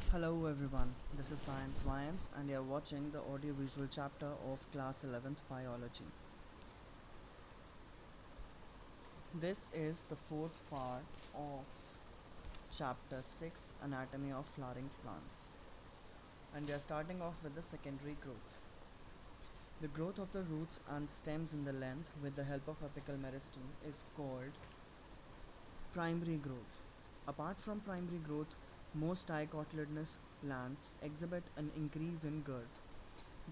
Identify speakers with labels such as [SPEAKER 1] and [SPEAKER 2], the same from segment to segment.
[SPEAKER 1] Hello everyone, this is Science Vines and you're watching the audiovisual chapter of Class 11th Biology. This is the fourth part of Chapter 6 Anatomy of Flowering Plants, and we are starting off with the secondary growth. The growth of the roots and stems in the length with the help of apical meristeme is called primary growth. Apart from primary growth, most dicotyledonous plants exhibit an increase in girth.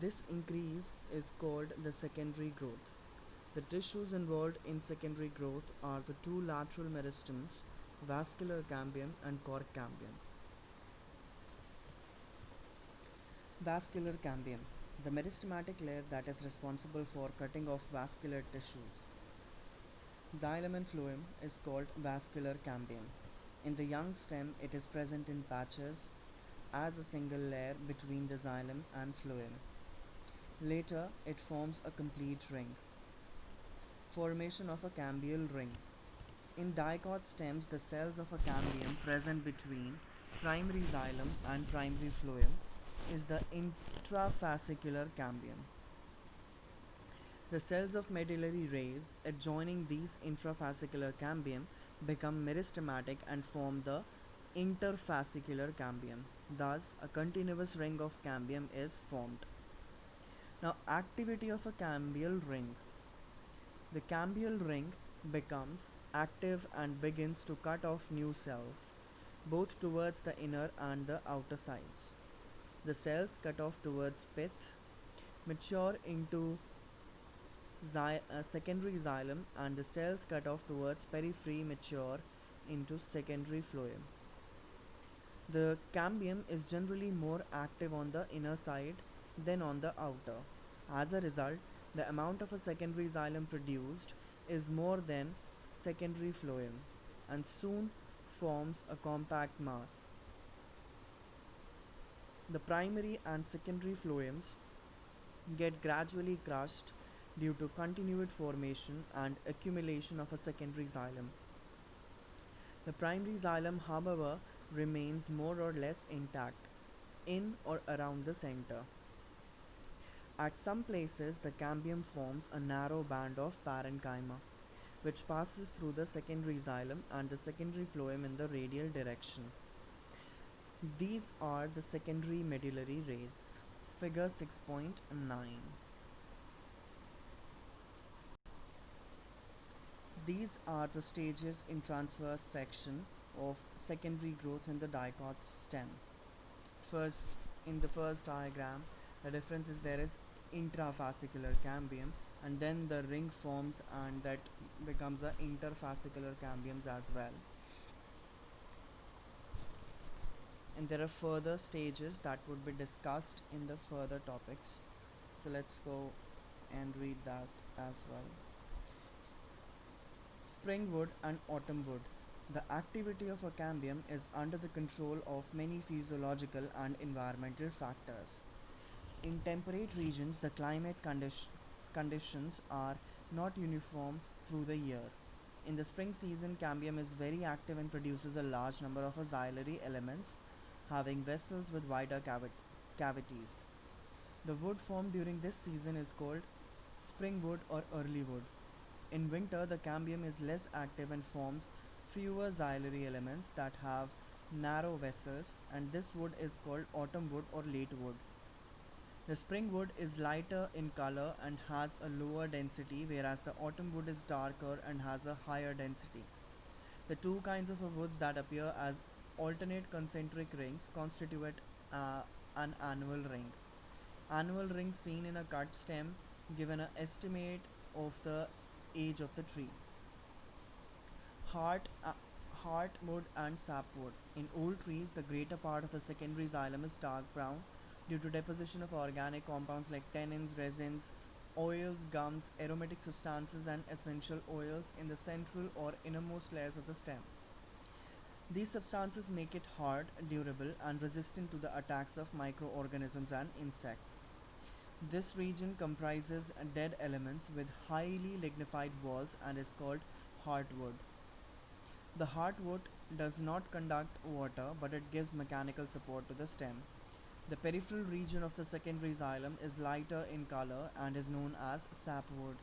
[SPEAKER 1] This increase is called the secondary growth. The tissues involved in secondary growth are the two lateral meristems, vascular cambium and cork cambium. Vascular cambium, the meristematic layer that is responsible for cutting off vascular tissues. Xylem and phloem is called vascular cambium. In the young stem, it is present in patches as a single layer between the xylem and phloem. Later, it forms a complete ring. Formation of a cambial ring. In dicot stems, the cells of a cambium present between primary xylem and primary phloem is the intrafascicular cambium. The cells of medullary rays adjoining these intrafascicular cambium become meristematic and form the interfascicular cambium. Thus, a continuous ring of cambium is formed. Now, activity of a cambial ring. The cambial ring becomes active and begins to cut off new cells, both towards the inner and the outer sides. The cells cut off towards pith mature into secondary xylem, and the cells cut off towards periphery mature into secondary phloem. The cambium is generally more active on the inner side than on the outer. As a result, the amount of a secondary xylem produced is more than secondary phloem and soon forms a compact mass. The primary and secondary phloems get gradually crushed due to continued formation and accumulation of a secondary xylem. The primary xylem, however, remains more or less intact in or around the center. At some places, the cambium forms a narrow band of parenchyma, which passes through the secondary xylem and the secondary phloem in the radial direction. These are the secondary medullary rays. Figure 6.9. These are the stages in transverse section of secondary growth in the dicot stem. First, in the first diagram, the difference is there is intrafascicular cambium, and then the ring forms and that becomes a interfascicular cambiums as well. And there are further stages that would be discussed in the further topics. So let's go and read that as well. Springwood and autumnwood. The activity of a cambium is under the control of many physiological and environmental factors. In temperate regions, the climate conditions are not uniform through the year. In the spring season, cambium is very active and produces a large number of xylary elements having vessels with wider cavities. The wood formed during this season is called springwood or early wood. In winter, the cambium is less active and forms fewer xylary elements that have narrow vessels, and this wood is called autumn wood or late wood. The spring wood is lighter in color and has a lower density, whereas the autumn wood is darker and has a higher density. The two kinds of woods that appear as alternate concentric rings constitute an annual ring. Annual ring seen in a cut stem given an estimate of the age of the tree. Heartwood and sapwood. In old trees, the greater part of the secondary xylem is dark brown due to deposition of organic compounds like tannins, resins, oils, gums, aromatic substances, and essential oils in the central or innermost layers of the stem. These substances make it hard, durable, and resistant to the attacks of microorganisms and insects. This region comprises dead elements with highly lignified walls and is called heartwood. The heartwood does not conduct water, but it gives mechanical support to the stem. The peripheral region of the secondary xylem is lighter in color and is known as sapwood.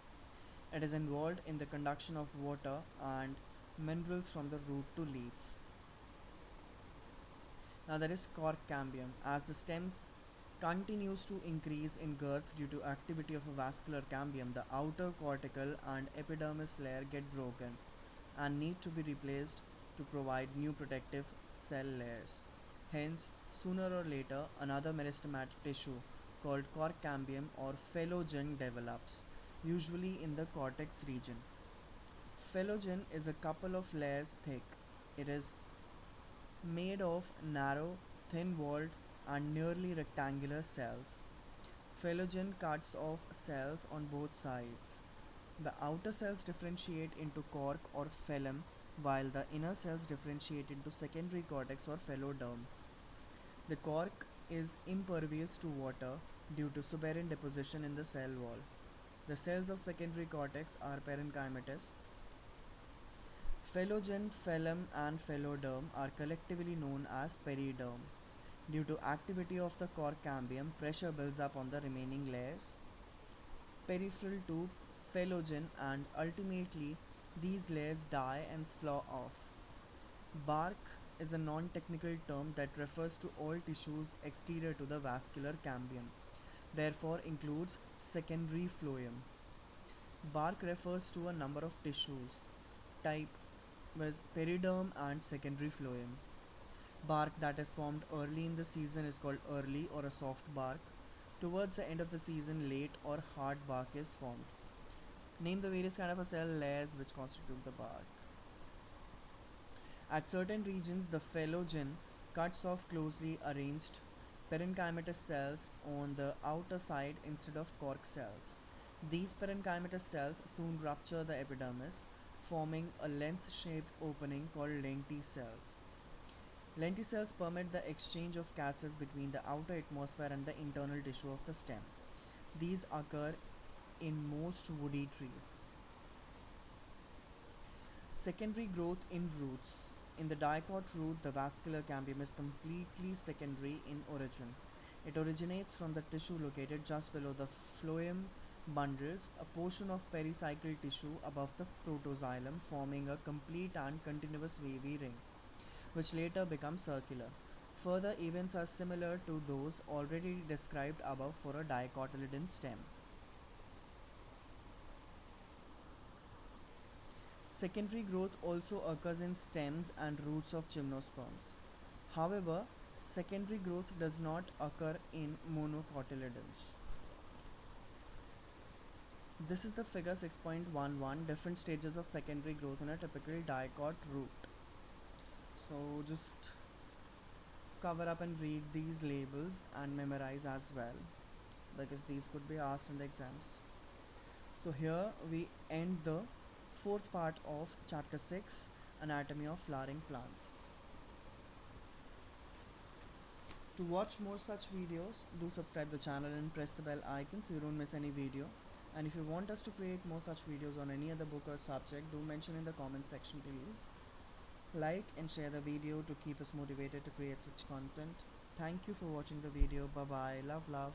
[SPEAKER 1] It is involved in the conduction of water and minerals from the root to leaf. Now there is cork cambium. As the stems continues to increase in girth due to activity of a vascular cambium, the outer cortical and epidermis layer get broken and need to be replaced to provide new protective cell layers. Hence, sooner or later, another meristematic tissue called cork cambium or phellogen develops, usually in the cortex region. Phellogen is a couple of layers thick. It is made of narrow, thin-walled and nearly rectangular cells. Phellogen cuts off cells on both sides. The outer cells differentiate into cork or phellem, while the inner cells differentiate into secondary cortex or phelloderm. The cork is impervious to water due to suberin deposition in the cell wall. The cells of secondary cortex are parenchymatous. Phellogen, phellem and phelloderm are collectively known as periderm. Due to activity of the cork cambium, pressure builds up on the remaining layers peripheral to phellogen, and ultimately these layers die and slough off. Bark is a non-technical term that refers to all tissues exterior to the vascular cambium, therefore includes secondary phloem. Bark refers to a number of tissues, type was periderm and secondary phloem. Bark that is formed early in the season is called early or a soft bark. Towards the end of the season, late or hard bark is formed. Name the various kind of a cell layers which constitute the bark. At certain regions, the phellogen cuts off closely arranged parenchymatous cells on the outer side instead of cork cells. These parenchymatous cells soon rupture the epidermis, forming a lens-shaped opening called lenticels. Lenticels permit the exchange of gases between the outer atmosphere and the internal tissue of the stem. These occur in most woody trees. Secondary growth in roots. In the dicot root, the vascular cambium is completely secondary in origin. It originates from the tissue located just below the phloem bundles, a portion of pericycle tissue above the protoxylem, forming a complete and continuous wavy ring, which later becomes circular. Further events are similar to those already described above for a dicotyledon stem. Secondary growth also occurs in stems and roots of gymnosperms. However, secondary growth does not occur in monocotyledons. This is the figure 6.11, different stages of secondary growth in a typical dicot root. So just cover up and read these labels and memorize as well, because these could be asked in the exams. So here we end the fourth part of chapter 6, anatomy of flowering plants. To watch more such videos, do subscribe the channel and press the bell icon so you don't miss any video. And if you want us to create more such videos on any other book or subject, do mention in the comment section please. Like and share the video to keep us motivated to create such content. Thank you for watching the video. Bye bye. Love.